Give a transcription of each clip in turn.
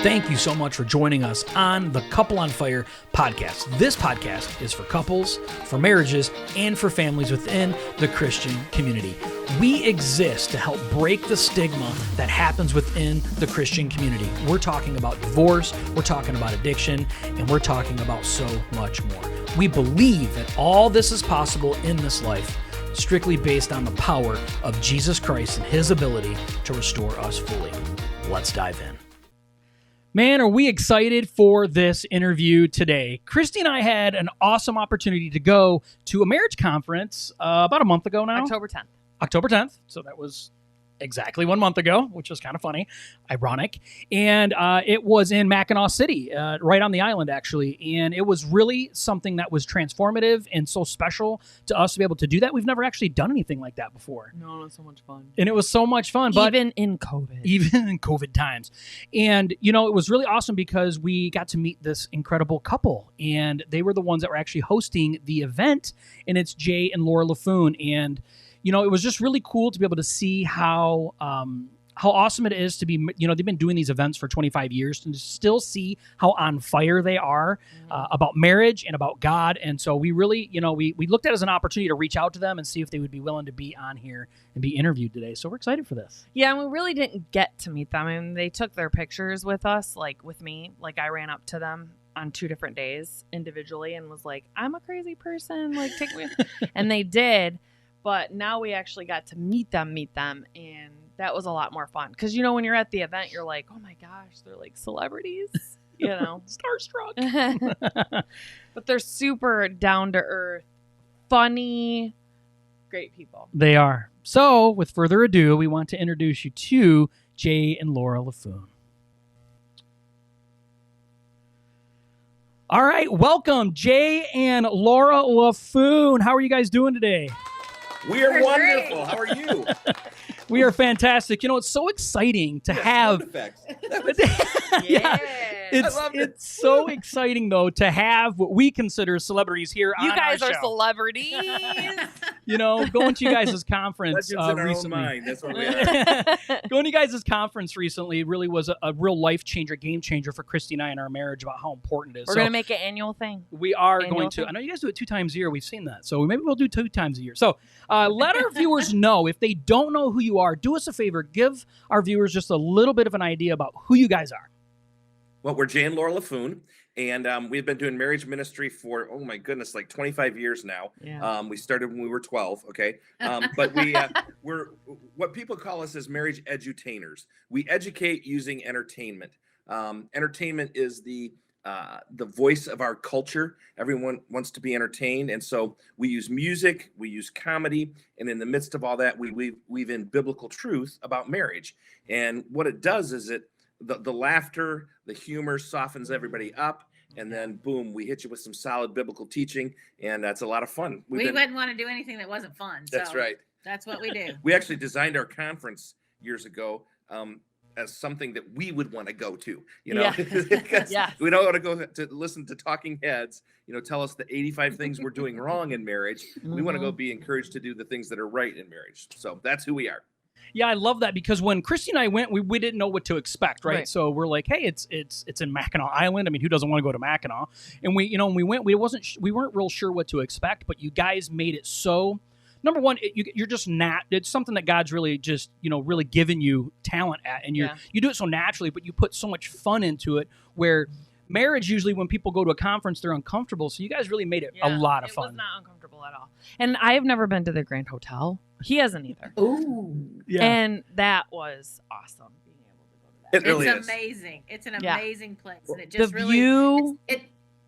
Thank you so much for joining us on the Couple on Fire podcast. This podcast is for couples, for marriages, and for families within the Christian community. We exist to help break the stigma that happens within the Christian community. We're talking about divorce, we're talking about addiction, and we're talking about so much more. We believe that all this is possible in this life, strictly based on the power of Jesus Christ and his ability to restore us fully. Let's dive in. Man, are we excited for this interview today. Kristy and I had an awesome opportunity to go to a marriage conference about a month ago now. October 10th. So that was exactly 1 month ago, which was kind of funny, ironic. And it was in Mackinac City, right on the island, actually. And it was really something that was transformative and so special to us to be able to do that. We've never actually done anything like that before. No, it was so much fun. And it was so much fun. But Even in COVID times. And, you know, it was really awesome because we got to meet this incredible couple. And they were the ones that were actually hosting the event. And it's Jay and Laura Laffoon. And you know, it was just really cool to be able to see how awesome it is to be, you know, they've been doing these events for 25 years and to still see how on fire they are about marriage and about God. And so we really, you know, we looked at it as an opportunity to reach out to them and see if they would be willing to be on here and be interviewed today. So we're excited for this. Yeah, and we really didn't get to meet them. I mean, they took their pictures with us, like with me. Like I ran up to them on 2 different days individually and was like, I'm a crazy person. Like, take me. And they did. But now we actually got to meet them, and that was a lot more fun. Because, you know, when you're at the event, you're like, oh, my gosh, they're like celebrities, you know. Starstruck. But they're super down-to-earth, funny, great people. They are. So, with further ado, we want to introduce you to Jay and Laura Laffoon. All right, welcome, Jay and Laura Laffoon. How are you guys doing today? We are wonderful. Great. How are you? We are fantastic. You know, it's so exciting to have. Yeah. It's so exciting though to have what we consider celebrities here on our show. You guys are celebrities. You know, going to you guys' conference recently. That's what we are. Going to you guys' conference recently really was a real life changer, game changer for Kristy and I in our marriage about how important it is. We're going to make an annual thing. We are going to. I know you guys do it 2 times a year. We've seen that. So maybe we'll do 2 times a year. So let our viewers know, if they don't know who you are, do us a favor. Give our viewers just a little bit of an idea about who you guys are. Well, we're Jay and Laura Laffoon, and we've been doing marriage ministry for, oh my goodness, like 25 years now. Yeah. We started when we were 12, okay? But we're what people call us as marriage edutainers. We educate using entertainment. Entertainment is the voice of our culture. Everyone wants to be entertained, and so we use music, we use comedy, and in the midst of all that, we weave in biblical truth about marriage. And what it does is the laughter, the humor softens everybody up, and then boom, we hit you with some solid biblical teaching, and that's a lot of fun. We wouldn't want to do anything that wasn't fun. That's right. That's what we do. We actually designed our conference years ago as something that we would want to go to, you know, Yeah. We don't want to go to listen to talking heads, you know, tell us the 85 things we're doing wrong in marriage. We want to go be encouraged to do the things that are right in marriage. So that's who we are. Yeah, I love that because when Kristy and I went, we didn't know what to expect, right? So we're like, hey, it's in Mackinac Island. I mean, who doesn't want to go to Mackinac? And when we went, we weren't real sure what to expect, but you guys made it so. Number one, you're just it's something that God's really just, you know, really given you talent at, and you do it so naturally, but you put so much fun into it. Where marriage, usually when people go to a conference, they're uncomfortable. So you guys really made it a lot of fun. It was not uncomfortable at all. And I have never been to the Grand Hotel. He hasn't either. Ooh. Yeah. And that was awesome being able to go to that. It really it's is amazing. It's an amazing place. And it just the view.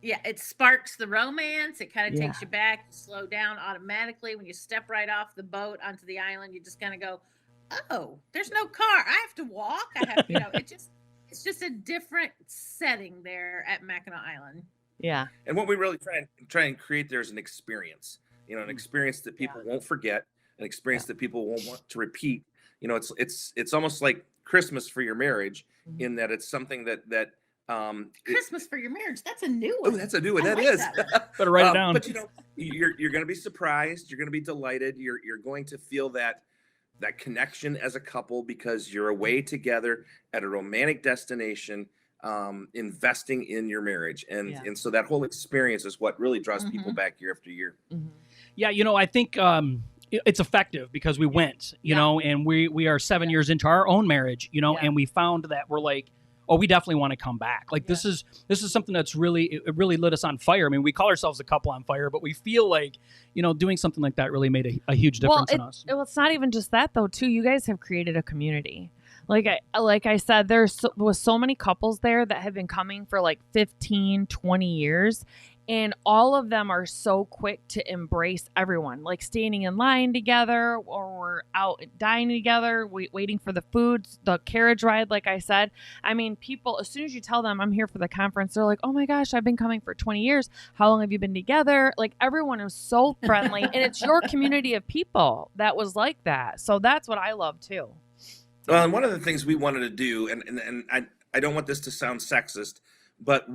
It sparks the romance. It kind of takes you back. You slow down automatically. When you step right off the boat onto the island, you just kind of go, oh, there's no car. I have to walk. I have, you know, it's just a different setting there at Mackinac Island. Yeah. And what we really try and create there is an experience, you know, an experience that people won't forget, an experience that people won't want to repeat. You know, it's almost like Christmas for your marriage, in that it's something that Christmas for your marriage. That's a new one. Oh, that's a new one. That like is. That Better write it down. But you know, you're going to be surprised. You're going to be delighted. You're going to feel that connection as a couple because you're away together at a romantic destination. investing in your marriage. And Yeah. and so that whole experience is what really draws people back year after year. Yeah, I think it's effective because we went, and we are 7 years into our own marriage, and we found that we're like, oh, we definitely want to come back. Like this is something that's really lit us on fire. I mean, we call ourselves a couple on fire, but we feel like, doing something like that really made a huge difference in us. Well, it's not even just that though, too. You guys have created a community. Like I said, was so many couples there that have been coming for like 15, 20 years. And all of them are so quick to embrace everyone, like standing in line together, or we're out dining together, waiting for the food, the carriage ride, like I said. I mean, people, as soon as you tell them I'm here for the conference, they're like, oh my gosh, I've been coming for 20 years. How long have you been together? Like everyone is so friendly. And it's your community of people that was like that. So that's what I love too. Well, and one of the things we wanted to do, and I don't want this to sound sexist, but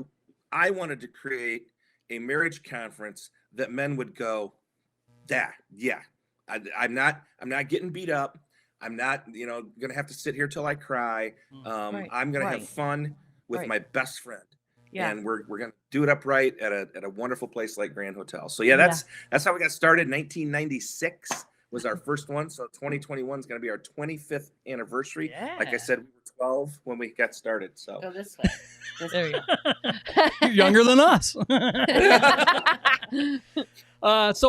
I wanted to create a marriage conference that men would go, I'm not getting beat up. I'm not, gonna have to sit here till I cry. I'm gonna have fun with my best friend. Yeah. And we're gonna do it upright at a wonderful place like Grand Hotel. So that's how we got started. 1996 was our first one. So 2021 is gonna be our 25th anniversary. Yeah. Like I said, we were 12 when we got started. So go this way. There you go. You're younger than us. So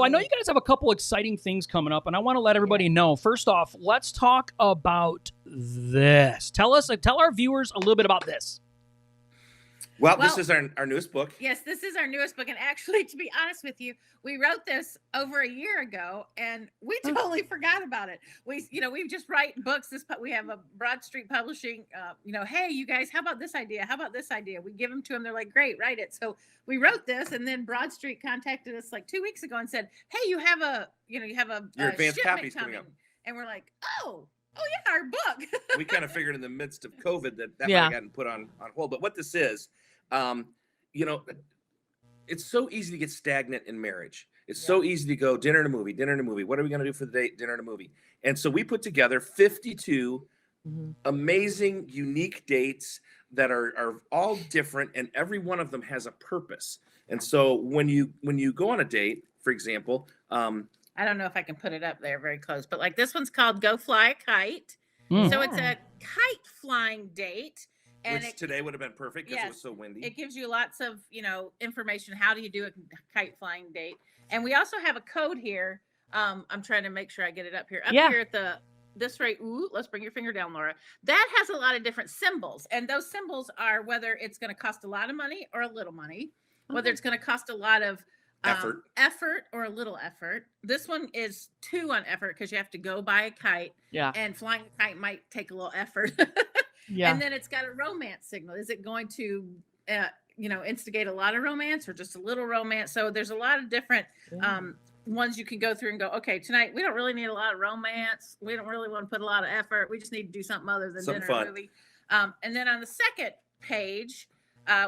I know you guys have a couple exciting things coming up, and I want to let everybody know. First off, let's talk about this. Tell our viewers a little bit about this. Well, this is our newest book. Yes, this is our newest book. And actually, to be honest with you, we wrote this over a year ago and we totally forgot about it. We just write books. We have a Broad Street Publishing, hey, you guys, how about this idea? How about this idea? We give them to them. They're like, great, write it. So we wrote this, and then Broad Street contacted us like 2 weeks ago and said, hey, you have your advanced copies coming up. And we're like, oh yeah, our book. We kind of figured in the midst of COVID that might have gotten put on hold. But what this is, it's so easy to get stagnant in marriage. It's so easy to go dinner and a movie. What are we going to do for the date? Dinner and a movie. And so we put together 52 amazing, unique dates that are all different, and every one of them has a purpose. And so when you go on a date, for example, I don't know if I can put it up there very close, but like this one's called Go Fly a Kite. So it's a kite flying date. And which today would have been perfect because it was so windy. It gives you lots of, information. How do you do a kite flying date? And we also have a code here. I'm trying to make sure I get it up here. Here at this rate. Ooh, let's bring your finger down, Laura. That has a lot of different symbols. And those symbols are whether it's going to cost a lot of money or a little money, whether it's going to cost a lot of effort or a little effort. This one is 2 on effort because you have to go buy a kite. Yeah. And flying a kite might take a little effort. Yeah. And then it's got a romance signal. Is it going to, instigate a lot of romance or just a little romance? So there's a lot of different ones you can go through and go, okay, tonight we don't really need a lot of romance. We don't really want to put a lot of effort. We just need to do something other than dinner and movie. And then on the second page,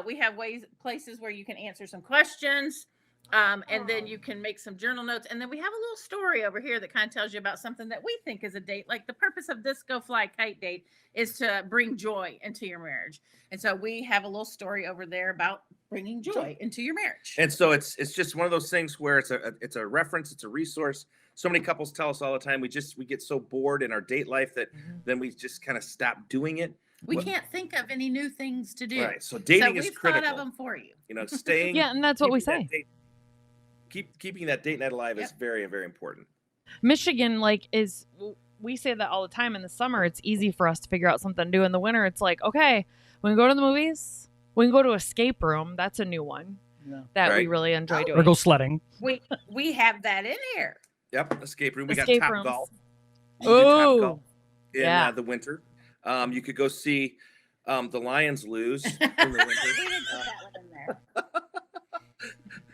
we have places where you can answer some questions. And then you can make some journal notes. And then we have a little story over here that kind of tells you about something that we think is a date. Like the purpose of this Go Fly Kite date is to bring joy into your marriage. And so we have a little story over there about bringing joy into your marriage. And so it's just one of those things where it's a reference, it's a resource. So many couples tell us all the time, we get so bored in our date life that then we just kind of stop doing it. We can't think of any new things to do. Right. So dating is critical. Thought of them for you. Staying. Yeah, and that's what we say. Keeping that date night alive is very, very important. Michigan, we say that all the time. In the summer, it's easy for us to figure out something to do. In the winter, it's like, okay, we can go to the movies. We can go to escape room. That's a new one that we really enjoy doing. Or go sledding. We have that in here. Yep, escape room. We got Top Golf. Oh, in the winter. You could go see the Lions lose in the winter. We didn't put that one in there.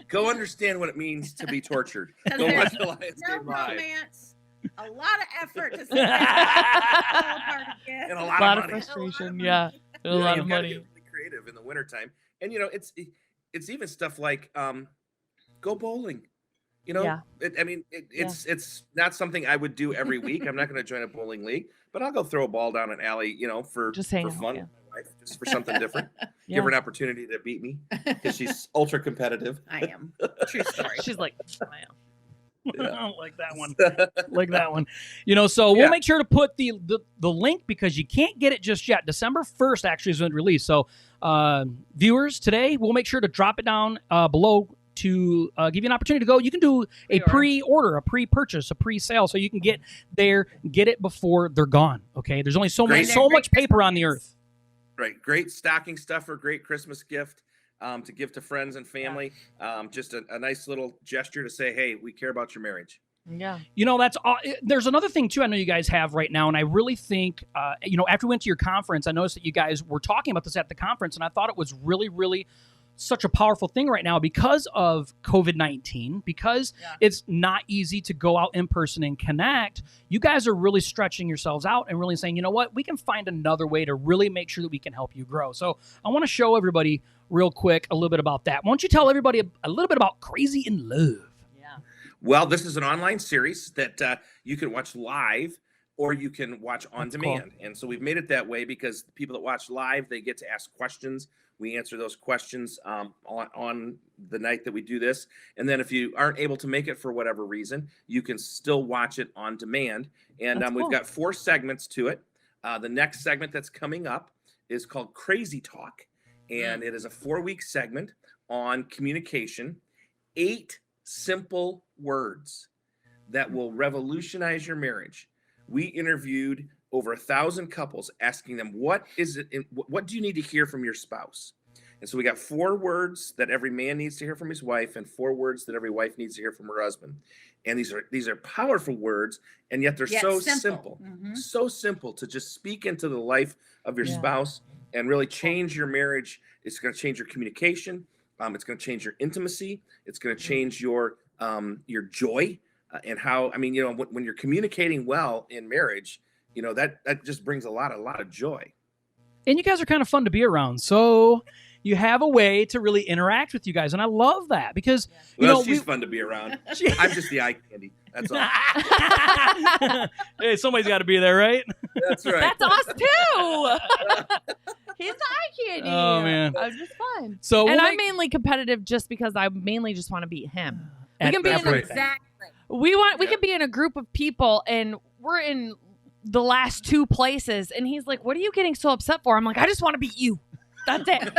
Go understand what it means to be tortured. Go watch the Lions game live. Romance, a lot of effort to sit there and a lot of frustration. Yeah, a lot of money. Get really creative in the wintertime. And it's even stuff like go bowling. It's not something I would do every week. I'm not going to join a bowling league, but I'll go throw a ball down an alley, for fun. Yeah. wife just for something different. Yeah. Give her an opportunity to beat me because she's ultra competitive. I am. True story. She's like, I am. Yeah. Like that one. Like that one. So we'll make sure to put the link because you can't get it just yet. December 1st actually is when it released. So viewers, today we'll make sure to drop it down below to give you an opportunity to go. You can do a pre-order, a pre-purchase, a pre-sale, so you can get there, get it before they're gone. Okay, there's only so much paper on the earth. Right, great stocking stuffer, great Christmas gift to give to friends and family. Just a nice little gesture to say, hey, we care about your marriage. Yeah. That's there's another thing too I know you guys have right now, and I really think after we went to your conference, I noticed that you guys were talking about this at the conference, and I thought it was really, really such a powerful thing right now because of COVID-19, because it's not easy to go out in person and connect. You guys are really stretching yourselves out and really saying, you know what, we can find another way to really make sure that we can help you grow. So I want to show everybody real quick a little bit about that. Why don't you tell everybody a little bit about Crazy in Love? Yeah. Well, this is an online series that you can watch live or you can watch on demand. Cool. And so we've made it that way because the people that watch live, they get to ask questions. We answer those questions on the night that we do this. And then if you aren't able to make it for whatever reason, you can still watch it on demand. And we've got 4 segments to it. The next segment that's coming up is called Crazy Talk. And it is a 4-week segment on communication, 8 simple words that will revolutionize your marriage. We interviewed over 1,000 couples, asking them, what do you need to hear from your spouse? And so we got 4 words that every man needs to hear from his wife and 4 words that every wife needs to hear from her husband. And these are powerful words, and yet they're so simple. So simple to just speak into the life of your spouse and really change your marriage. It's going to change your communication. It's going to change your intimacy. It's going to change your joy and how, when you're communicating well in marriage, that just brings a lot of joy. And you guys are kind of fun to be around. So you have a way to really interact with you guys. And I love that because, she's fun to be around. I'm just the eye candy. That's all. Hey, somebody's got to be there, right? That's right. That's us too. He's the eye candy. Oh, man. I'm just fun. So I'm mainly competitive just because I mainly just want to beat him. We can be we can be in a group of people and we're in the last 2 places and he's like, what are you getting so upset for? I'm like, I just want to beat you. That's it.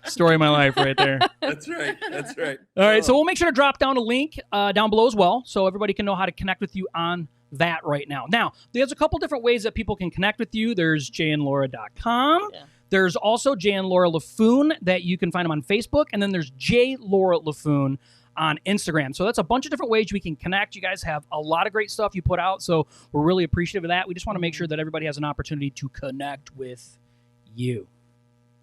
Story of my life right there. That's right. All right, so we'll make sure to drop down a link down below as well so everybody can know how to connect with you on that right now. Now, there's a couple different ways that people can connect with you. There's jayandlaura.com. Yeah. There's also Jay and Laura Laffoon that you can find them on Facebook. And then there's Jay Laura Laffoon on Instagram. So that's a bunch of different ways we can connect. You guys have a lot of great stuff you put out, so we're really appreciative of that. We just want to make sure that everybody has an opportunity to connect with you.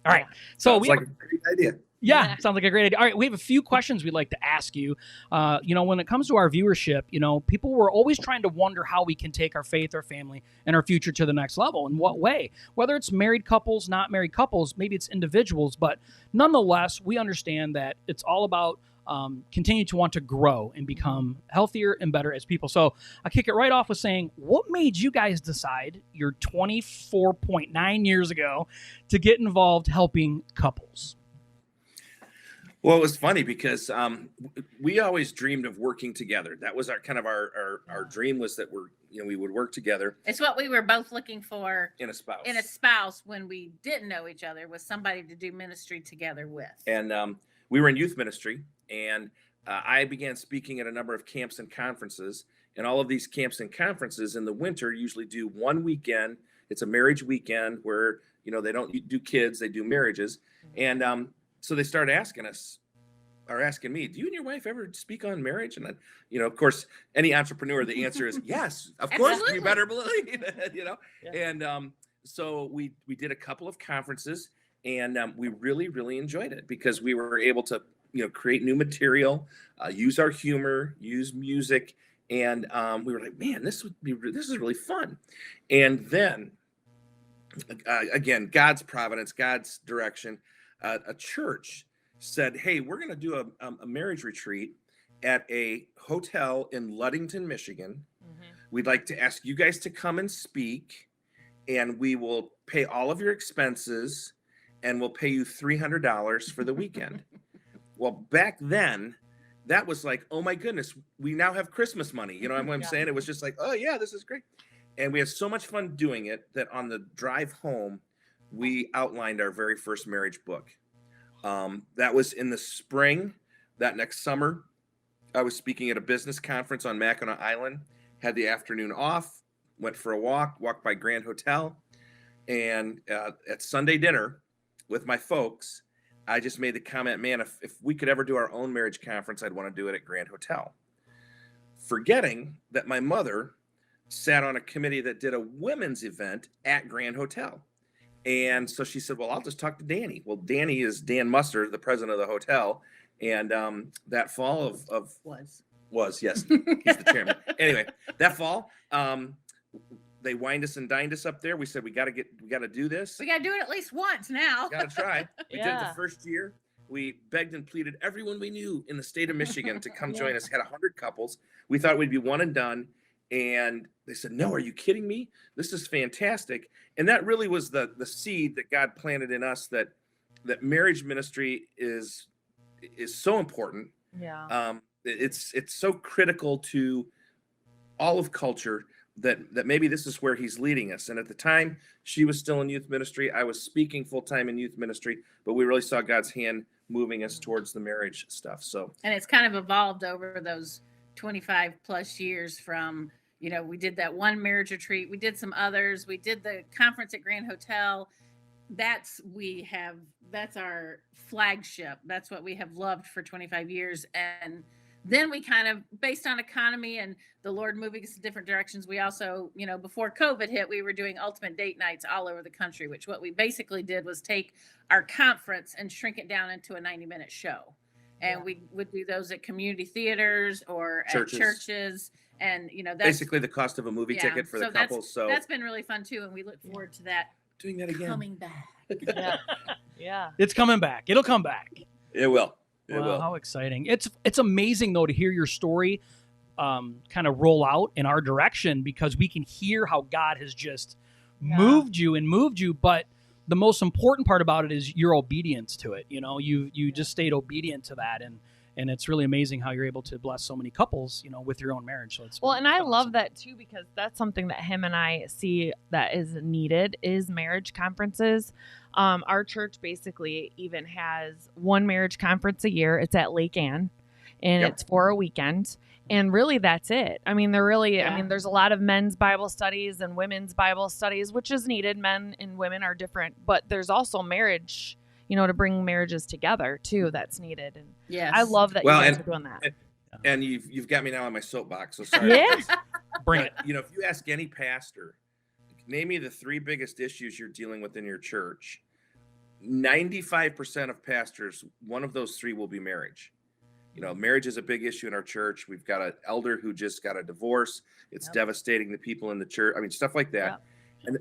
All right. So sounds like a great idea. Yeah, sounds like a great idea. All right, we have a few questions we'd like to ask you. When it comes to our viewership, people were always trying to wonder how we can take our faith, our family, and our future to the next level. In what way? Whether it's married couples, not married couples, maybe it's individuals, but nonetheless, we understand that it's all about continue to want to grow and become healthier and better as people. So I kick it right off with saying, what made you guys decide your 24.9 years ago to get involved helping couples? Well, it was funny because we always dreamed of working together. That was our dream, was that we would work together. It's what we were both looking for in a spouse. In a spouse when we didn't know each other, was somebody to do ministry together with. And we were in youth ministry, and I began speaking at a number of camps and conferences. And all of these camps and conferences in the winter usually do one weekend. It's a marriage weekend where they don't do kids, they do marriages. And so they started asking me, do you and your wife ever speak on marriage? And of course, any entrepreneur, the answer is yes, of course, you better believe it, Yeah. And so we did a couple of conferences, and we really, really enjoyed it because we were able to, create new material, use our humor, use music. And we were like, man, this is really fun. And then again, God's providence, God's direction, a church said, hey, we're going to do a marriage retreat at a hotel in Ludington, Michigan. Mm-hmm. We'd like to ask you guys to come and speak. and we will pay all of your expenses, and we'll pay you $300 for the weekend. Well, back then, that was like, oh my goodness, we now have Christmas money. You know what I'm saying? It was just like, oh yeah, this is great. And we had so much fun doing it that on the drive home, we outlined our very first marriage book. That was in the spring. That next summer, I was speaking at a business conference on Mackinac Island, had the afternoon off, went for a walked by Grand Hotel, and at Sunday dinner with my folks, I just made the comment, man, if we could ever do our own marriage conference, I'd want to do it at Grand Hotel. Forgetting that my mother sat on a committee that did a women's event at Grand Hotel. And so she said, well, I'll just talk to Danny. Well, Danny is Dan Muster, the president of the hotel. And that fall was, yes, he's the chairman. Anyway, that fall, they wined us and dined us up there. We said, we got to do this. We got to do it at least once now. Got to try. We did it the first year. We begged and pleaded everyone we knew in the state of Michigan to come join us. Had 100 couples. We thought we'd be one and done. And they said, no, are you kidding me? This is fantastic. And that really was the seed that God planted in us, that marriage ministry is so important. Yeah. It's so critical to all of culture that maybe this is where he's leading us. And at the time, she was still in youth ministry. I was speaking full-time in youth ministry, but we really saw God's hand moving us towards the marriage stuff. So, and it's kind of evolved over those 25 plus years from, we did that one marriage retreat. We did some others. We did the conference at Grand Hotel. That's our flagship. That's what we have loved for 25 years. And then we kind of, based on economy and the Lord moving us in different directions, we also, before COVID hit, we were doing ultimate date nights all over the country, which what we basically did was take our conference and shrink it down into a 90-minute show. And we would do those at community theaters or at churches. And, that's basically the cost of a movie ticket for the couples. So that's been really fun too. And we look forward to that. Doing that again. Coming back. Yeah. It's coming back. It'll come back. It will. It Wow, will. how exciting. It's amazing, though, to hear your story kind of roll out in our direction, because we can hear how God has just moved you. But the most important part about it is your obedience to it. You just stayed obedient to that. And it's really amazing how you're able to bless so many couples, with your own marriage. So it's and I awesome. love that too, because that's something that him and I see that is needed is marriage conferences. Our church basically even has one marriage conference a year. It's at Lake Ann, and it's for a weekend. And really, that's it. I mean, there's a lot of men's Bible studies and women's Bible studies, which is needed. Men and women are different, but there's also marriage, to bring marriages together too. That's needed. And I love that you guys are doing that. And you've got me now on my soapbox. So sorry. Bring it. If you ask any pastor, name me the 3 biggest issues you're dealing with in your church, 95% of pastors, one of those 3 will be marriage. Marriage is a big issue in our church. We've got an elder who just got a divorce. It's devastating the people in the church. I mean, stuff like that.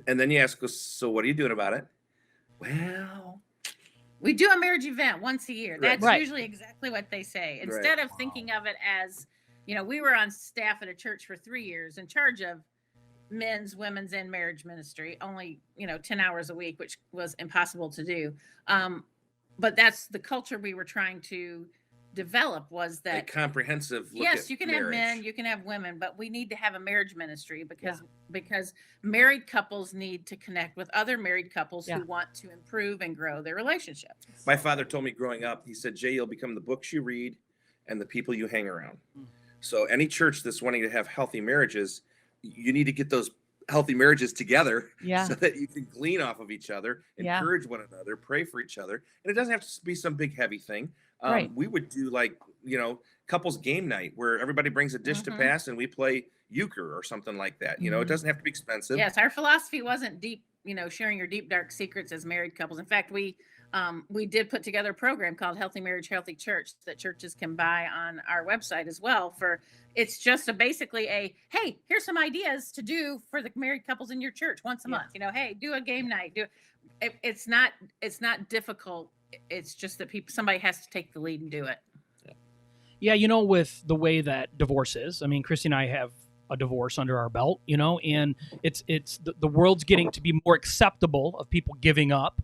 And then you ask, so what are you doing about it? Well, we do a marriage event once a year. That's Right. usually exactly what they say. Instead of thinking of it as, we were on staff at a church for 3 years in charge of men's, women's, and marriage ministry, only, 10 hours a week, which was impossible to do. But that's the culture we were trying to develop, was that a comprehensive look yes, at you can marriage. have men, you can have women, but we need to have a marriage ministry because married couples need to connect with other married couples who want to improve and grow their relationship. My father told me growing up, he said, Jay, you'll become the books you read and the people you hang around. So any church that's wanting to have healthy marriages, you need to get those healthy marriages together so that you can glean off of each other, encourage one another, pray for each other. And it doesn't have to be some big heavy thing. We would do couples game night where everybody brings a dish to pass and we play euchre or something like that. It doesn't have to be expensive. Yes, our philosophy wasn't deep, sharing your deep, dark secrets as married couples. In fact, we did put together a program called Healthy Marriage, Healthy Church that churches can buy on our website as well. It's just basically hey, here's some ideas to do for the married couples in your church once a month. Hey, do a game night. It's not difficult. It's just that somebody has to take the lead and do it. Yeah, with the way that divorce is, I mean, Kristy and I have a divorce under our belt, and it's the world's getting to be more acceptable of people giving up.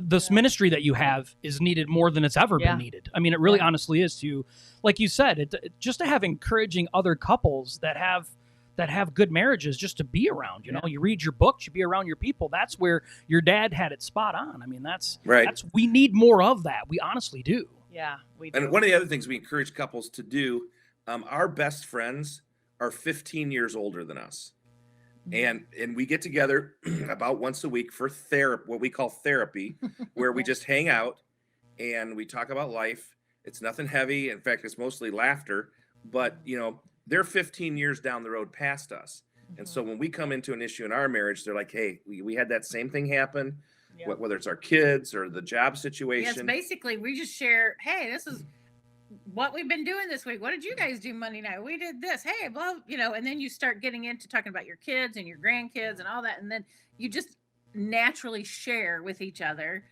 This ministry that you have is needed more than it's ever been needed. I mean, it really honestly is, to, like you said, just to have encouraging other couples that have good marriages, just to be around. You read your books, you be around your people. That's where your dad had it spot on. I mean, that's we need more of that. We honestly do. Yeah, we do. And one of the other things we encourage couples to do, our best friends are 15 years older than us. And we get together about once a week for therapy, what we call therapy, where we just hang out and we talk about life. It's nothing heavy. In fact, it's mostly laughter. But, they're 15 years down the road past us. And so when we come into an issue in our marriage, they're like, hey, we had that same thing happen, whether it's our kids or the job situation. Yes, basically, we just share, hey, this is what we've been doing this week. What did you guys do Monday night? We did this. Hey, well, and then you start getting into talking about your kids and your grandkids and all that. And then you just naturally share with each other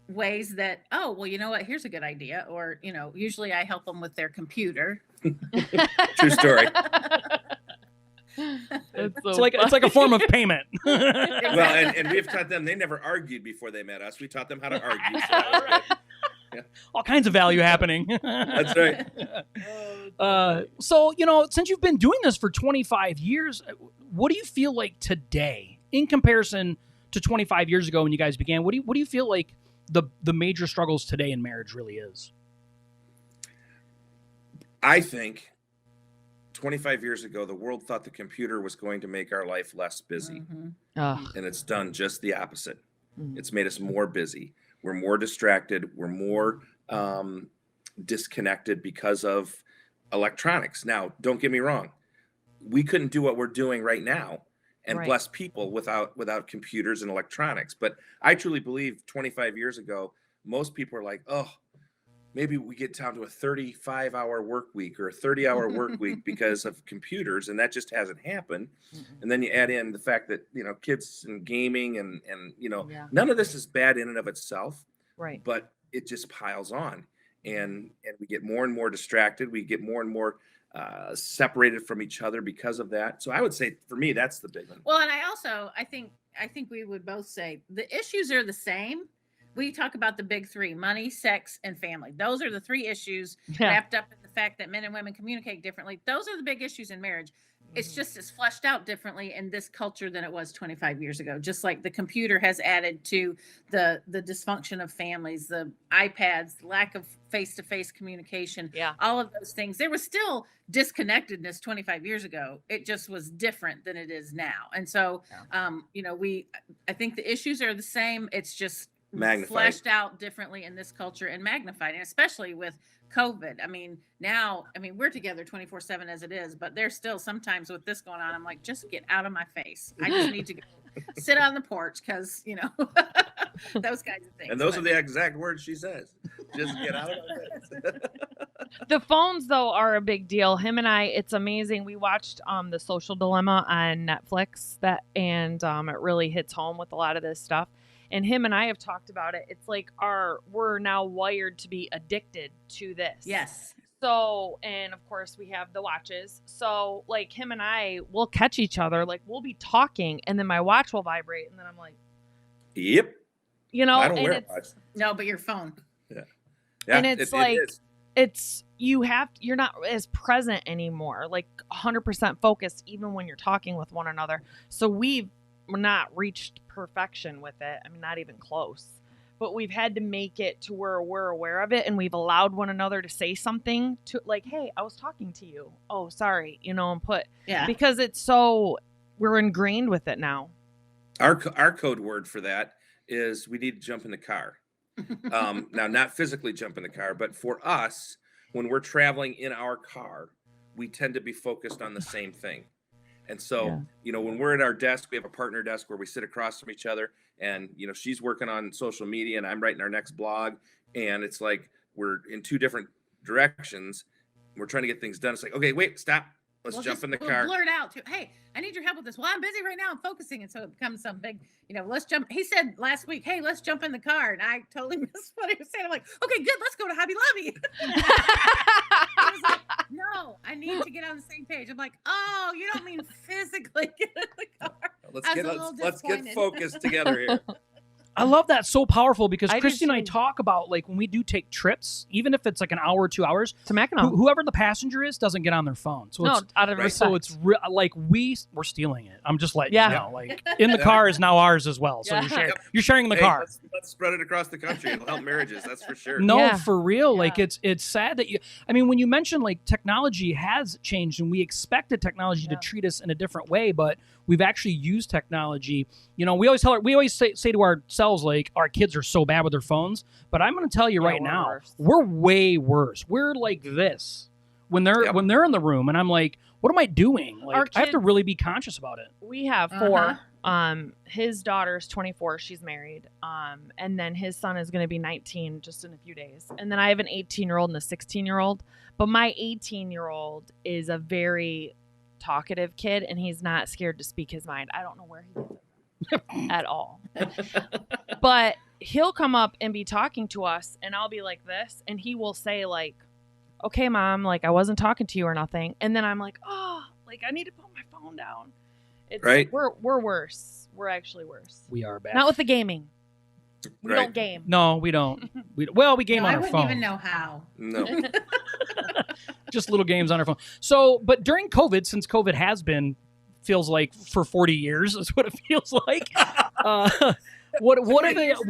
ways that, oh, well, you know what, here's a good idea. Or, usually I help them with their computer. True story. It's like a form of payment. Well, and we've taught them, they never argued before they met us. We taught them how to argue. So all kinds of value happening. That's right. So, since you've been doing this for 25 years, what do you feel like today in comparison to 25 years ago when you guys began? What do you feel like the major struggles today in marriage really is? I think 25 years ago, the world thought the computer was going to make our life less busy. And it's done just the opposite. It's made us more busy. We're more distracted. We're more disconnected because of electronics. Now, don't get me wrong. We couldn't do what we're doing right now and bless people without computers and electronics. But I truly believe 25 years ago, most people are like, oh, maybe we get down to a 35-hour work week or a 30-hour work week because of computers, and that just hasn't happened. And then you add in the fact that, kids and gaming and none of this is bad in and of itself, but it just piles on, and we get more and more distracted. We get more and more separated from each other because of that. So I would say for me, that's the big one. Well, and I think we would both say the issues are the same. We talk about the big three: money, sex, and family. Those are the three issues wrapped up in the fact that men and women communicate differently. Those are the big issues in marriage. It's just it's fleshed out differently in this culture than it was 25 years ago. Just like the computer has added to the dysfunction of families, the iPads, lack of face-to-face communication, all of those things. There was still disconnectedness 25 years ago. It just was different than it is now. And so, I think the issues are the same. It's just magnified, fleshed out differently in this culture and magnified, and especially with COVID. Now we're together 24/7 as it is, but there's still sometimes with this going on, I'm like, just get out of my face. I just need to go sit on the porch because, those kinds of things. And those are the exact words she says. Just get out of my face. The phones, though, are a big deal. Him and I, it's amazing. We watched The Social Dilemma on Netflix, and it really hits home with a lot of this stuff. And him and I have talked about it. It's like we're now wired to be addicted to this. Yes. So, and of course we have the watches. So like him and I will catch each other. Like we'll be talking and then my watch will vibrate. And then I'm like, yep. I don't wear a watch. No, but your phone. Yeah. And it's you're not as present anymore, like 100% focused, even when you're talking with one another. So we're not reached perfection with it. Not even close, but we've had to make it to where we're aware of it. And we've allowed one another to say something to like, hey, I was talking to you. Oh, sorry. And because we're ingrained with it now. Our code word for that is we need to jump in the car. Now, not physically jump in the car, but for us, when we're traveling in our car, we tend to be focused on the same thing. And so, when we're at our desk, we have a partner desk where we sit across from each other and, she's working on social media and I'm writing our next blog. And it's like, we're in two different directions. We're trying to get things done. It's like, okay, wait, stop. Let's We'll jump just- in the we'll car. blurt out too. Hey, I need your help with this. Well, I'm busy right now. I'm focusing, and so it becomes some big. Let's jump. He said last week, "Hey, let's jump in the car," and I totally missed what he was saying. I'm like, "Okay, good. Let's go to Hobby Lobby." I was like, "No, I need to get on the same page." I'm like, "Oh, you don't mean physically get in the car." Let's get focused together here. I love that. So powerful because I do Kristy and I too. talk about, like, when we do take trips, even if it's like an hour or 2 hours, To Mackinac. whoever the passenger is doesn't get on their phone. So No, it's, out of right, respect. so it's like we're stealing it. I'm just letting Yeah. you know. Like, in the car is now ours as well. So Yeah. you're sharing the Hey, car. let's spread it across the country. It'll help marriages, that's for sure. No, Yeah. for real. Like, Yeah. it's sad that when you mention, like, technology has changed and we expected technology to Yeah. treat us in a different way, but we've actually used technology. We always say to ourselves, like, our kids are so bad with their phones, but I'm going to tell you Yeah, right we're now, worse. we're way worse. We're like this when they're Yep. when they're in the room, and I'm like, what am I doing? Like, Our I have to kids- really be conscious about it. We have Uh-huh. 4. His daughter's 24. She's married. And then his son is going to be 19 just in a few days. And then I have an 18-year-old and a 16-year-old. But my 18-year-old is a very talkative kid, and he's not scared to speak his mind. I don't know where he gets it from at all. But he'll come up and be talking to us, and I'll be like this, and he will say, like, "Okay, Mom, like, I wasn't talking to you or nothing." And then I'm like, "Oh, like, I need to put my phone down." It's, Right. We're worse. We're actually worse. We are bad. Not with the gaming. We Right. don't game. No, we don't. We game No, on I our wouldn't phone. even know how. No. Just little games on our phone. So, but during COVID, since COVID has been, feels like for 40 years is what it feels like. What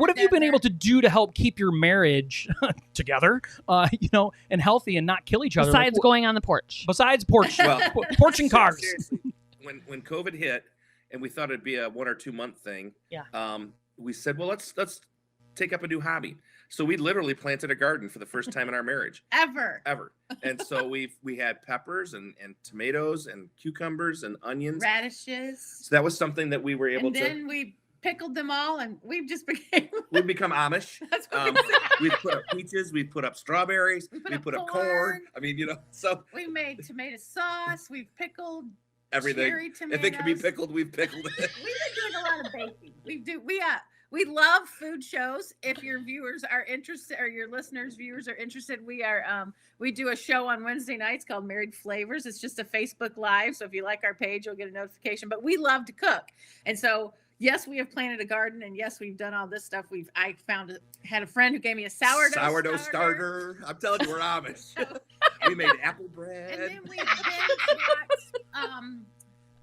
have you been able to do to help keep your marriage together, and healthy and not kill each other? Besides going on the porch. Besides porch, Well, porch and cars. Seriously, when COVID hit and we thought it'd be a 1 or 2 month thing, Yeah. we said, well, let's take up a new hobby. So we literally planted a garden for the first time in our marriage Ever. and so we had peppers and tomatoes and cucumbers and onions. Radishes. So that was something that we were able And then we pickled them all, and we just became. we've become Amish. That's what we did. We've put up peaches, we've put up strawberries, we put up corn. I mean, so We made tomato sauce. We've pickled everything. cherry tomatoes. If it can be pickled, we've pickled it. We've been doing a lot of baking. We love food shows. If your viewers are interested, or your listeners' viewers are interested, we do a show on Wednesday nights called Married Flavors. It's just a Facebook Live, so if you like our page, you'll get a notification. But we love to cook, and so yes, we have planted a garden, and yes, we've done all this stuff. I had a friend who gave me a sourdough starter. I'm telling you, we're Amish. We made apple bread. And then we watched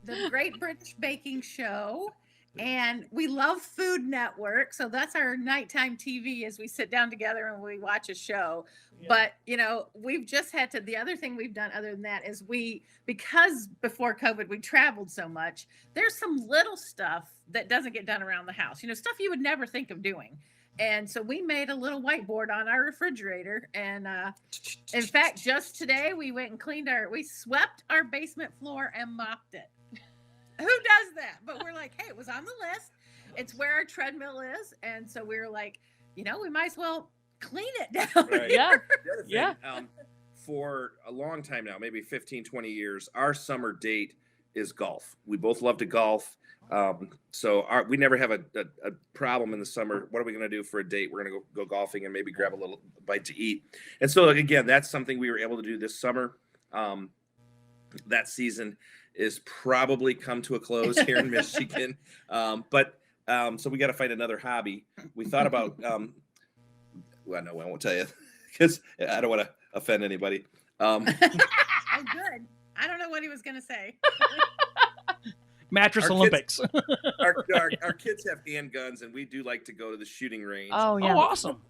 the Great British Baking Show. And we love Food Network. So that's our nighttime TV as we sit down together and we watch a show. Yeah. But, we've just had to, the other thing we've done other than that is because before COVID, we traveled so much, there's some little stuff that doesn't get done around the house, stuff you would never think of doing. And so we made a little whiteboard on our refrigerator. And in fact, just today we went and we swept our basement floor and mopped it. Who does that? But we're like, hey, it was on the list. It's where our treadmill is. And so we were like, we might as well clean it down. Right. Yeah. The other thing, for a long time now, maybe 15, 20 years, our summer date is golf. We both love to golf. So we never have a problem in the summer. What are we going to do for a date? We're going to go golfing and maybe grab a little bite to eat. And so again, that's something we were able to do this summer. That season is probably come to a close here in Michigan. So we got to find another hobby. We thought about, well, no, I won't tell you because I don't want to offend anybody. Oh, good. I don't know what he was going to say. Mattress Our Olympics. Our kids have handguns, and we do like to go to the shooting range. Oh, yeah. Oh, awesome.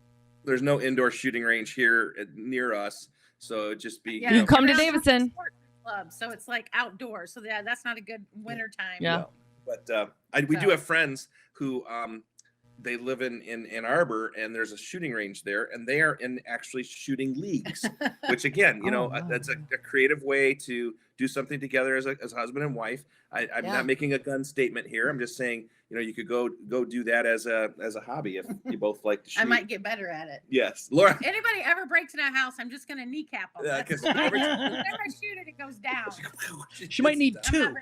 There's no indoor shooting range here near us, so it'd just be. Yeah, You come to we're not Davidson. sport club, so it's like outdoors. So that's not a good winter time. Yeah. But we do have friends who they live in Ann Arbor, and there's a shooting range there, and they are in actually shooting leagues, which again, Oh, wow. that's a creative way to do something together as husband and wife. I'm not making a gun statement here. I'm just saying, you could go do that as a hobby if you both like to shoot. I might get better at it. Yes, Laura. Anybody ever breaks in our house, I'm just going to kneecap them. Because Whenever I shoot it, it goes down. She might need two.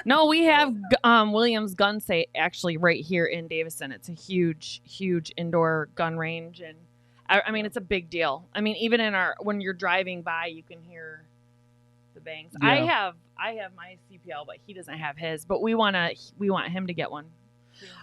No, we have Williams Gun Safe actually right here in Davison. It's a huge indoor gun range, and I mean it's a big deal. I mean, even when you're driving by, you can hear the bangs. Yeah. I have my CPL, but he doesn't have his. But we want him to get one.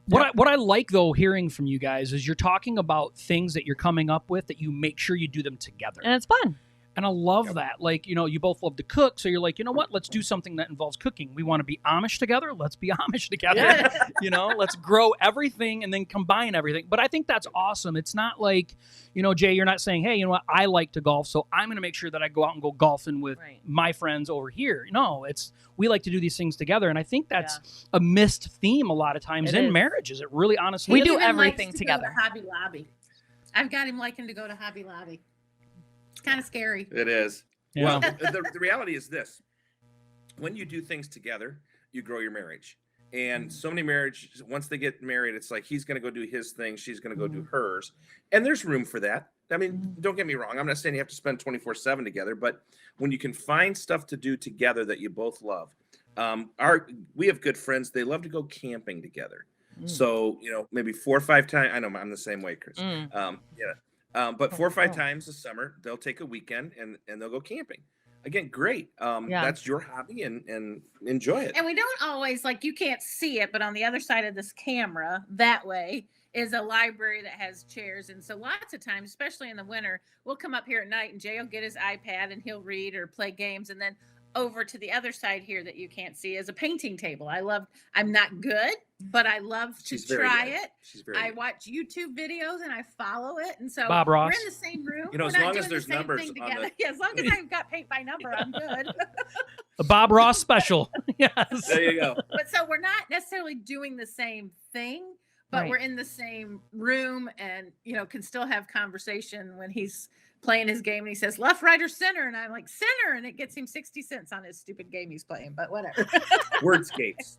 What I like though hearing from you guys is you're talking about things that you're coming up with that you make sure you do them together. And it's fun. And I love that. Like, you both love to cook. So you're like, you know what? Let's do something that involves cooking. We want to be Amish together. Let's be Amish together. Let's grow everything and then combine everything. But I think that's awesome. It's not like, Jay, you're not saying, hey, you know what? I like to golf, so I'm going to make sure that I go out and go golfing with my friends over here. No, we like to do these things together. And I think that's a missed theme a lot of times in marriages. It really honestly we is. do everything together. Hobby Lobby. I've got him liking to go to Hobby Lobby. It's kind of scary. It is. Yeah. Well, the reality is this. When you do things together, you grow your marriage. And so many marriages, once they get married, it's like he's going to go do his thing. She's going to go do hers. And there's room for that. I mean, don't get me wrong. I'm not saying you have to spend 24/7 together. But when you can find stuff to do together that you both love. We have good friends. They love to go camping together. So, maybe 4 or 5 times. I know I'm the same way, Chris. But 4 or 5 times a summer, they'll take a weekend and they'll go camping. Again, great. That's your hobby and enjoy it. And we don't always, you can't see it, but on the other side of this camera, that way, is a library that has chairs. And so lots of times, especially in the winter, we'll come up here at night and Jay will get his iPad and he'll read or play games. And then over to the other side here that you can't see is a painting table. I'm not good, but I love to try it. I watch YouTube videos and I follow it. And so Bob Ross. we're in the same room. As long as there's numbers on as long as I've got paint by number, I'm good. A Bob Ross special. Yes. There you go. But so we're not necessarily doing the same thing, but we're in the same room and, can still have conversation when he's playing his game and he says left, right, or center, and I'm like center, and it gets him 60 cents on his stupid game he's playing, but whatever. Wordscapes.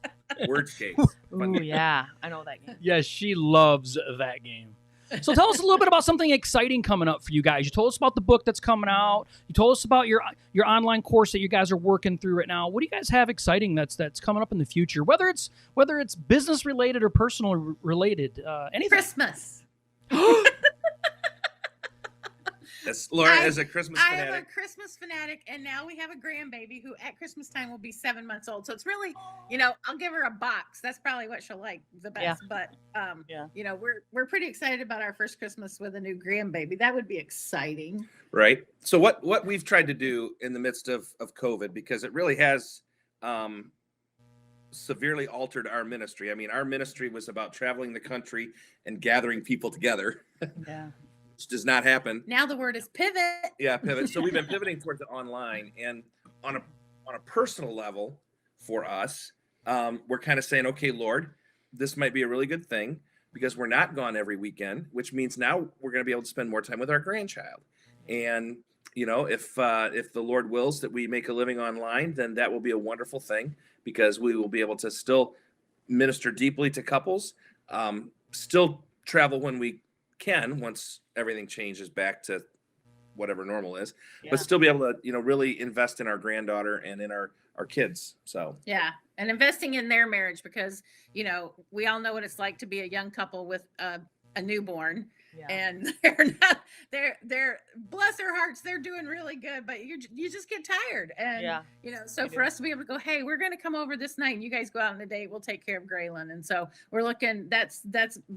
Ooh, yeah, I know that game. Yes, she loves that game. So tell us a little bit about something exciting coming up for you guys. You told us about the book that's coming out. You told us about your online course that you guys are working through right now. What do you guys have exciting that's coming up in the future? Whether it's business related or personal related, anything. Christmas. Laura is a Christmas fanatic. I am a Christmas fanatic, and now we have a grandbaby who at Christmas time will be 7 months old. So it's really, I'll give her a box. That's probably what she'll like the best. But, we're pretty excited about our first Christmas with a new grandbaby. That would be exciting. Right. So what we've tried to do in the midst of COVID, because it really has severely altered our ministry. I mean, our ministry was about traveling the country and gathering people together. Yeah. Does not happen. Now the word is pivot. Yeah, pivot. So we've been pivoting towards the online, and on a personal level for us, we're kind of saying, okay, Lord, this might be a really good thing because we're not gone every weekend, which means now we're going to be able to spend more time with our grandchild. And if the Lord wills that we make a living online, then that will be a wonderful thing because we will be able to still minister deeply to couples, still travel when we can once everything changes back to whatever normal is, but still be able to really invest in our granddaughter and in our kids. So and investing in their marriage because we all know what it's like to be a young couple with a newborn. And they're bless their hearts, they're doing really good, but you just get tired. And so for us to be able to go, hey, we're going to come over this night and you guys go out on a date, we'll take care of Graylin. And so we're looking, that's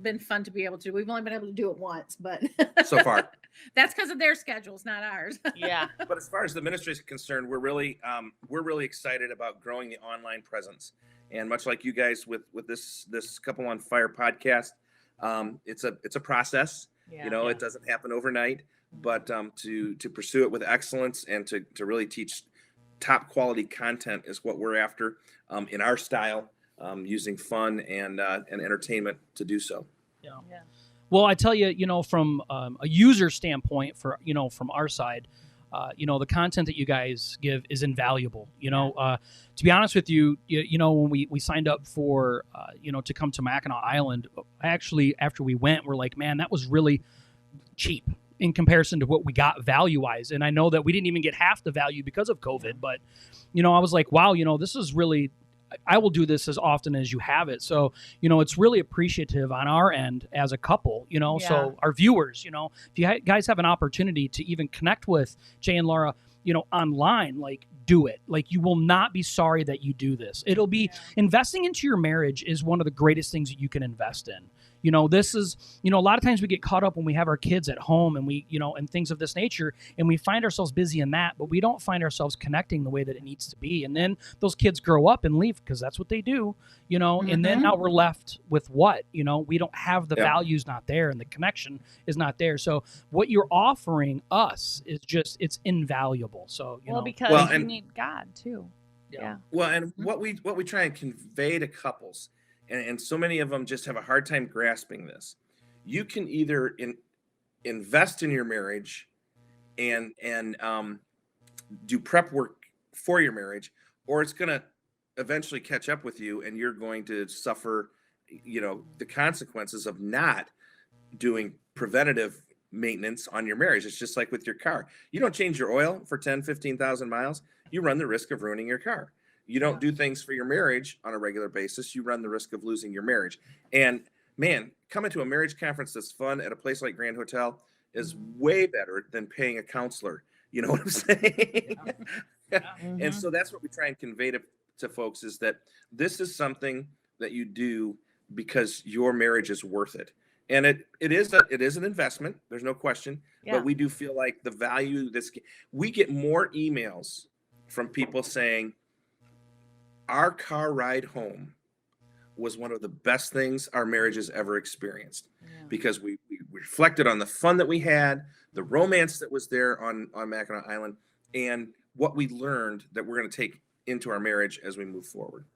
been fun to be able to. We've only been able to do it once, but so far that's because of their schedules, not ours. But as far as the ministry is concerned, we're really excited about growing the online presence. And much like you guys with this Couple on Fire podcast, it's a process. It doesn't happen overnight, but to pursue it with excellence and to really teach top quality content is what we're after in our style, using fun and entertainment to do so. Well, I tell you, from a user standpoint, from our side, The content that you guys give is invaluable. To be honest with you, when we signed up for, to come to Mackinac Island, actually, after we went, we're like, man, that was really cheap in comparison to what we got value-wise. And I know that we didn't even get half the value because of COVID, but, I was like, wow, this is really, I will do this as often as you have it. So, it's really appreciative on our end as a couple, so our viewers, if you guys have an opportunity to even connect with Jay and Laura, online, like, do it. Like, you will not be sorry that you do this. It'll be investing into your marriage is one of the greatest things that you can invest in. This is, a lot of times we get caught up when we have our kids at home and we, and things of this nature, and we find ourselves busy in that, but we don't find ourselves connecting the way that it needs to be. And then those kids grow up and leave because that's what they do, and then now we're left with what, we don't have the values not there and the connection is not there. So what you're offering us is just, it's invaluable. So, because you need God too. Yeah. Well, and what we try and convey to couples, and so many of them just have a hard time grasping this. You can either invest in your marriage and do prep work for your marriage, or it's going to eventually catch up with you, and you're going to suffer, the consequences of not doing preventative maintenance on your marriage. It's just like with your car. You don't change your oil for 10, 15,000 miles. You run the risk of ruining your car. You don't do things for your marriage on a regular basis. You run the risk of losing your marriage. And man, coming to a marriage conference that's fun at a place like Grand Hotel is way better than paying a counselor. You know what I'm saying? And so that's what we try and convey to folks, is that this is something that you do because your marriage is worth it. And it is an investment. There's no question. But we do feel like the value we get more emails from people saying, our car ride home was one of the best things our marriage has ever experienced, because we reflected on the fun that we had, the romance that was there on Mackinac Island, and what we learned that we're going to take into our marriage as we move forward.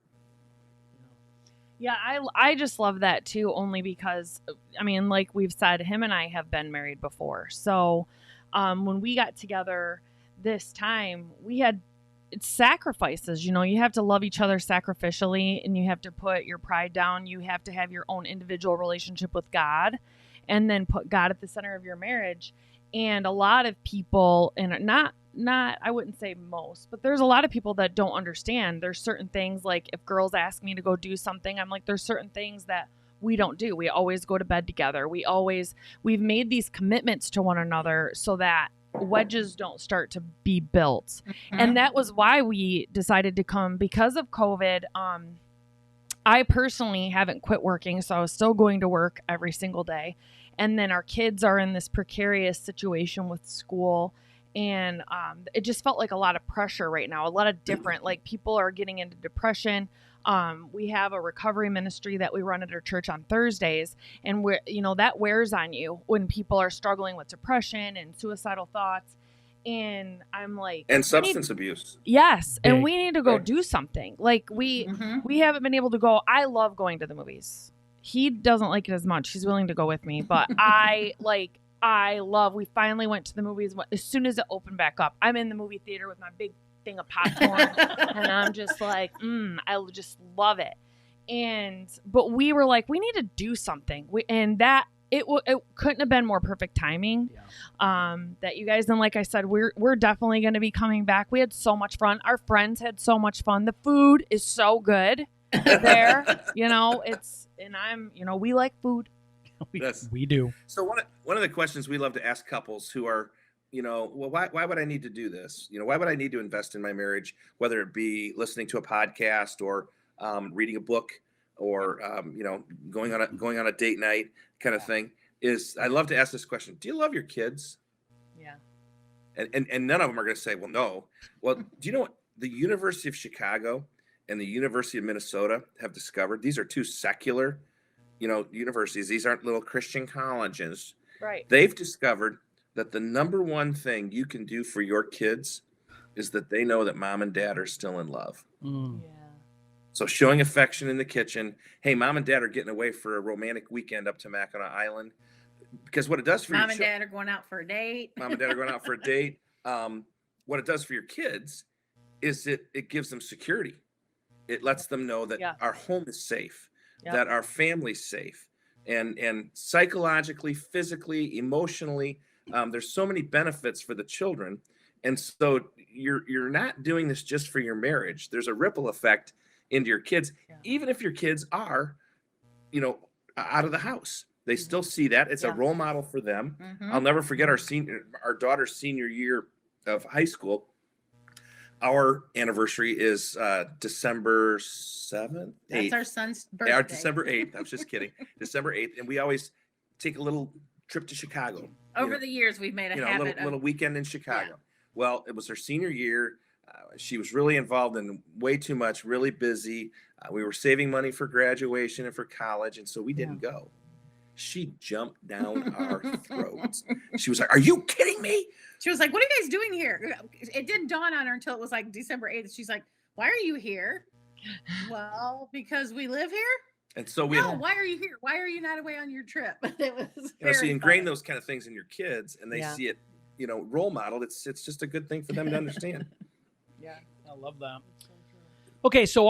Yeah, I just love that too, only because, like we've said, him and I have been married before. So when we got together this time, we had sacrifices. You have to love each other sacrificially, and you have to put your pride down. You have to have your own individual relationship with God, and then put God at the center of your marriage. And a lot of people, and not I wouldn't say most, but there's a lot of people that don't understand. There's certain things, like if girls ask me to go do something, I'm like, there's certain things that we don't do. We always go to bed together. We've made these commitments to one another so that wedges don't start to be built. And that was why we decided to come, because of COVID. I personally haven't quit working, so I was still going to work every single day. And then our kids are in this precarious situation with school. And it just felt like a lot of pressure right now, a lot of different, like, people are getting into depression. We have a recovery ministry that we run at our church on Thursdays, and that wears on you when people are struggling with depression and suicidal thoughts. And I'm like, and substance abuse. Yes. And we need to go do something. Like we haven't been able to go. I love going to the movies. He doesn't like it as much. He's willing to go with me, but we finally went to the movies as soon as it opened back up. I'm in the movie theater with my big thing of popcorn and I'm just like, I just love it. But we were like, we need to do something. It couldn't have been more perfect timing that you guys, and like I said, we're definitely going to be coming back. We had so much fun. Our friends had so much fun. The food is so good there. We like food. We do. So one of the questions we love to ask couples who are, why would I need to do this? Why would I need to invest in my marriage, whether it be listening to a podcast or reading a book or going on a date night kind of thing, is I love to ask this question. Do you love your kids? Yeah. And none of them are going to say, well, no. Well, do you know what the University of Chicago and the University of Minnesota have discovered? These are two secular universities. These aren't little Christian colleges. Right. They've discovered that the number one thing you can do for your kids is that they know that mom and dad are still in love. Yeah. So showing affection in the kitchen. Hey, mom and dad are getting away for a romantic weekend up to Mackinac Island. Because what it does for mom and dad are going out for a date. Mom and dad are going out for a date. what it does for your kids is it gives them security. It lets them know that our home is safe, that our family's safe, and psychologically, physically, emotionally, there's so many benefits for the children. And so you're not doing this just for your marriage. There's a ripple effect into your kids, even if your kids are, out of the house. They still see that. It's a role model for them. I'll never forget our daughter's senior year of high school. Our anniversary is December 7th. That's 8th. our son's birthday. December 8th. I was just kidding. December 8th. And we always take a little trip to Chicago. Over the years, we've made a habit of little weekend in Chicago. Well, it was her senior year. She was really involved in way too much, really busy. We were saving money for graduation and for college. And so we didn't go. She jumped down our throats. She was like, "Are you kidding me?" She was like, "What are you guys doing here?" It didn't dawn on her until it was like December 8th. She's like, "Why are you here?" Well, because we live here. And so why are you here? Why are you not away on your trip? It was so you ingrain those kind of things in your kids, and they see it, role modeled. It's just a good thing for them to understand. Yeah, I love that. Okay, so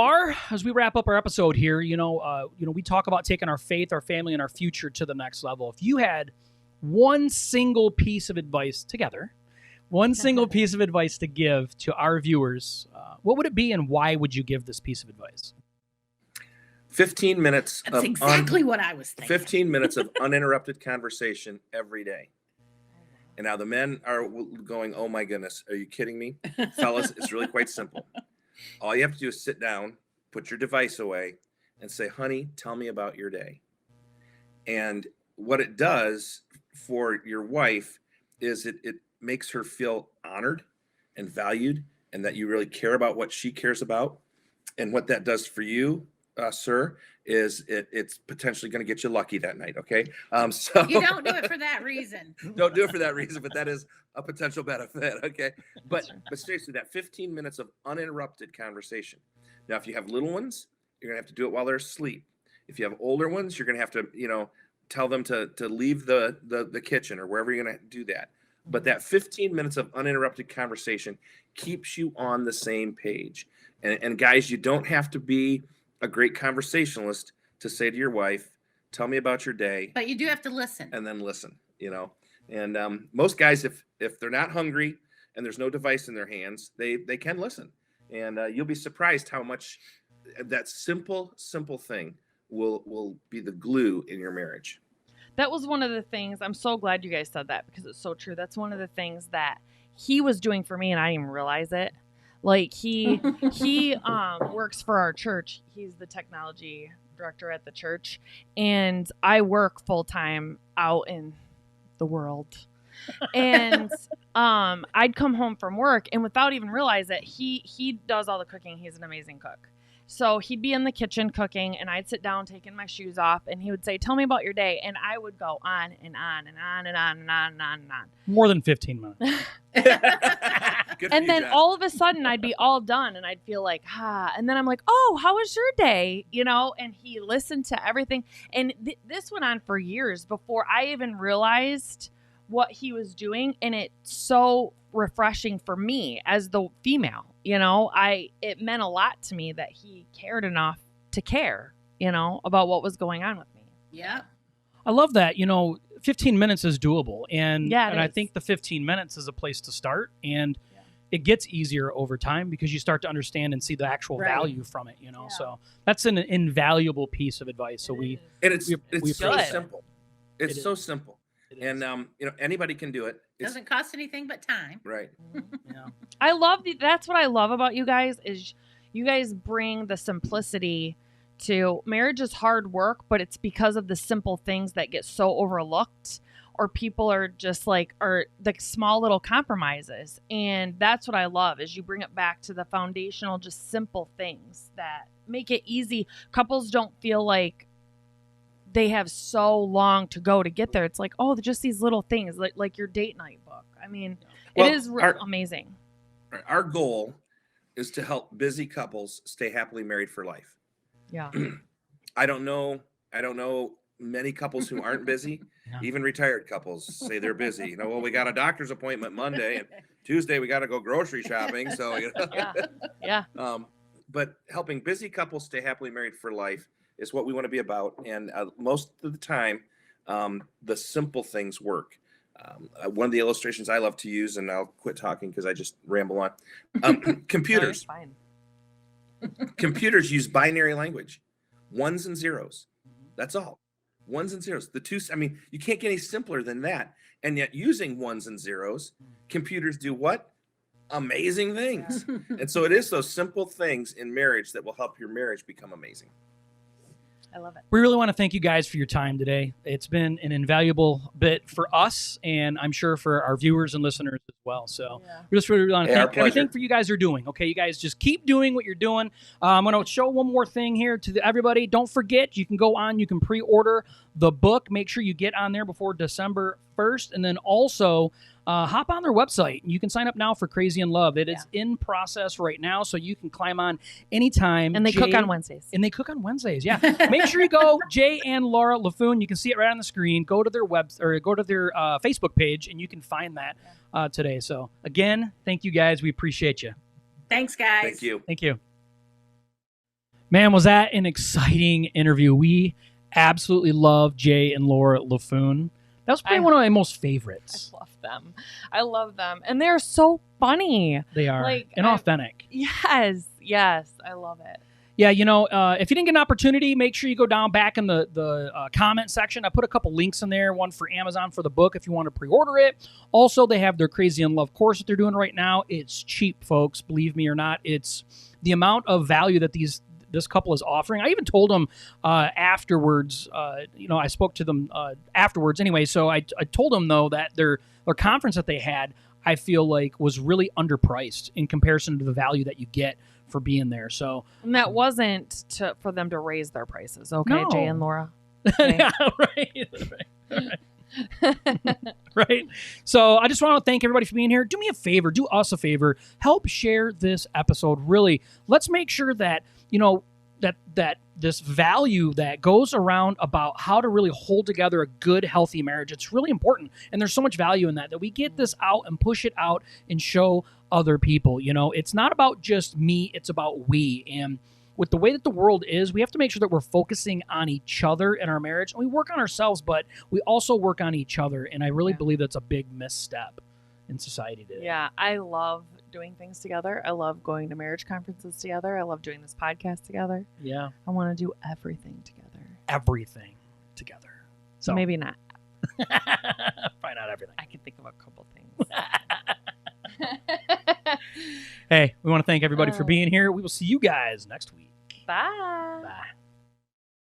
as we wrap up our episode here, we talk about taking our faith, our family, and our future to the next level. If you had one single piece of advice to give to our viewers, what would it be, and why would you give this piece of advice? 15 minutes. That's exactly what I was thinking. 15 minutes of uninterrupted conversation every day. And now the men are going, "Oh my goodness, are you kidding me?" Fellas, it's really quite simple. All you have to do is sit down, put your device away, and say, "Honey, tell me about your day." And what it does for your wife is it makes her feel honored and valued, and that you really care about what she cares about. And what that does for you, sir, is it's potentially going to get you lucky that night. Okay. So you don't do it for that reason. Don't do it for that reason, but that is a potential benefit. Okay. But seriously, that 15 minutes of uninterrupted conversation. Now, if you have little ones, you're gonna have to do it while they're asleep. If you have older ones, you're gonna have to, tell them to leave the kitchen or wherever you're gonna do that. But that 15 minutes of uninterrupted conversation keeps you on the same page. And guys, you don't have to be a great conversationalist to say to your wife, "Tell me about your day." But you do have to listen. And then listen, And most guys, if they're not hungry and there's no device in their hands, they can listen. And you'll be surprised how much that simple thing will be the glue in your marriage. That was one of the things. I'm so glad you guys said that, because it's so true. That's one of the things that he was doing for me, and I didn't even realize it. Like he works for our church. He's the technology director at the church, and I work full time out in the world. And I'd come home from work, and without even realize it, he does all the cooking. He's an amazing cook. So he'd be in the kitchen cooking, and I'd sit down taking my shoes off, and he would say, "Tell me about your day." And I would go on and on and on and on and on and on and on. More than 15 minutes. And then all of a sudden I'd be all done, and I'd feel like, and then I'm like, "Oh, how was your day?" And he listened to everything. And this went on for years before I even realized what he was doing. And it's so refreshing for me as the female. It meant a lot to me that he cared enough to care, about what was going on with me. Yeah. I love that. 15 minutes is doable. And I think the 15 minutes is a place to start. And it gets easier over time because you start to understand and see the actual value from it, So that's an invaluable piece of advice. So it's so simple. It's so simple. And anybody can do it. It doesn't cost anything but time. Right. Yeah. I love that's what I love about you guys is you guys bring the simplicity to marriage. Is hard work, but it's because of the simple things that get so overlooked, or people are just or the small little compromises. And that's what I love is you bring it back to the foundational, just simple things that make it easy. Couples don't feel like they have so long to go to get there. It's like, oh, just these little things like your date night book. I mean, it is amazing. Our goal is to help busy couples stay happily married for life. Yeah. I don't know many couples who aren't busy, Yeah. even retired couples say they're busy. Well, we got a doctor's appointment Monday and Tuesday we got to go grocery shopping. So, Yeah. But helping busy couples stay happily married for life is what we want to be about. And most of the time, the simple things work. One of the illustrations I love to use, and I'll quit talking because I just ramble on. Computers. No, fine. Computers use binary language, ones and zeros. That's all. Ones and zeros. You can't get any simpler than that. And yet using ones and zeros, computers do what? Amazing things. And so it is those simple things in marriage that will help your marriage become amazing. I love it. We really want to thank you guys for your time today. It's been an invaluable bit for us, and I'm sure for our viewers and listeners as well. So we just really want to thank everything for you guys are doing. Okay, you guys just keep doing what you're doing. I'm going to show one more thing here to everybody. Don't forget, you can go on, you can pre-order the book. Make sure you get on there before December 1st, and then also hop on their website. You can sign up now for Crazy in Love. It is in process right now, so you can climb on anytime. And they cook on Wednesdays. Yeah. Make sure you go Jay and Laura Laffoon. You can see it right on the screen. Go to their Facebook page, and you can find that today. So again, thank you guys. We appreciate you. Thanks, guys. Thank you. Man, was that an exciting interview? We absolutely love Jay and Laura Laffoon. That was probably one of my most favorites. I love them. And they're so funny. They are. And authentic. Yes. I love it. Yeah, if you didn't get an opportunity, make sure you go down back in the comment section. I put a couple links in there, one for Amazon for the book if you want to pre-order it. Also, they have their Crazy in Love course that they're doing right now. It's cheap, folks. Believe me or not. It's the amount of value that this couple is offering. I even told them afterwards, I spoke to them afterwards anyway. So I told them, though, that their conference that they had, I feel like was really underpriced in comparison to the value that you get for being there. So, and that wasn't for them to raise their prices. Okay, no. Jay and Laura. Okay. Yeah, right. So I just want to thank everybody for being here. Do me a favor, do us a favor, help share this episode. Really, let's make sure that that this value that goes around about how to really hold together a good, healthy marriage, it's really important. And there's so much value in that we get this out and push it out and show other people. It's not about just me, it's about we. And with the way that the world is, we have to make sure that we're focusing on each other in our marriage. And we work on ourselves, but we also work on each other. And I really believe that's a big misstep in society today. Yeah, I love doing things together. I love going to marriage conferences together. I love doing this podcast together. Yeah. I want to do everything together. So maybe not. Probably not everything. I can think of a couple things. Hey, we want to thank everybody for being here. We will see you guys next week. Bye. Bye.